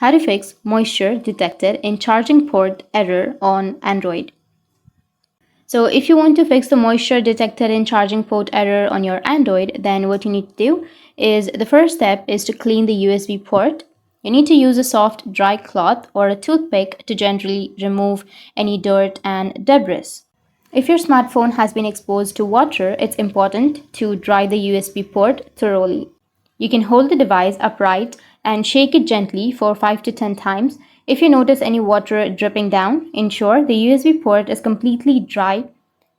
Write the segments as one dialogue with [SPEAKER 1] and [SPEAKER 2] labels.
[SPEAKER 1] How to fix moisture detected in charging port error on Android. So if you want to fix the moisture detected in charging port error on your Android, then what you need to do is the first step is to clean the USB port. You need to use a soft dry cloth or a toothpick to gently remove any dirt and debris. If your smartphone has been exposed to water, it's important to dry the USB port thoroughly. You can hold the device upright and shake it gently for 5 to 10 times. If you notice any water dripping down, ensure the USB port is completely dry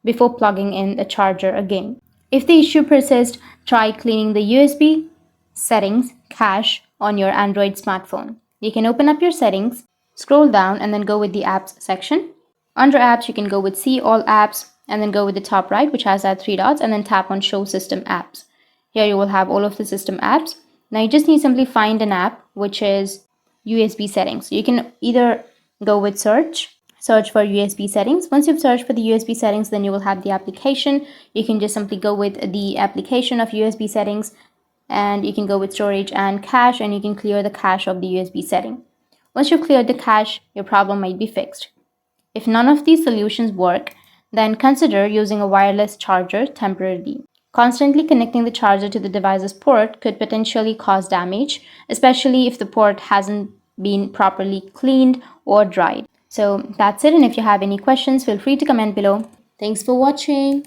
[SPEAKER 1] before plugging in the charger again. If the issue persists, try cleaning the USB settings cache on your Android smartphone. You can open up your settings, scroll down, and then go with the apps section. Under apps, you can go with see all apps and then go with the top right, which has that three dots, and then tap on show system apps. Here you will have all of the system apps. Now you just need to simply find an app which is USB settings. So you can either go with search for USB settings. Once you've searched for the USB settings, then you will have the application. You can just simply go with the application of USB settings, and you can go with storage and cache, and you can clear the cache of the USB setting. Once you've cleared the cache, your problem might be fixed. If none of these solutions work, then consider using a wireless charger temporarily. Constantly connecting the charger to the device's port could potentially cause damage, especially if the port hasn't been properly cleaned or dried. So that's it, and if you have any questions, feel free to comment below. Thanks for watching.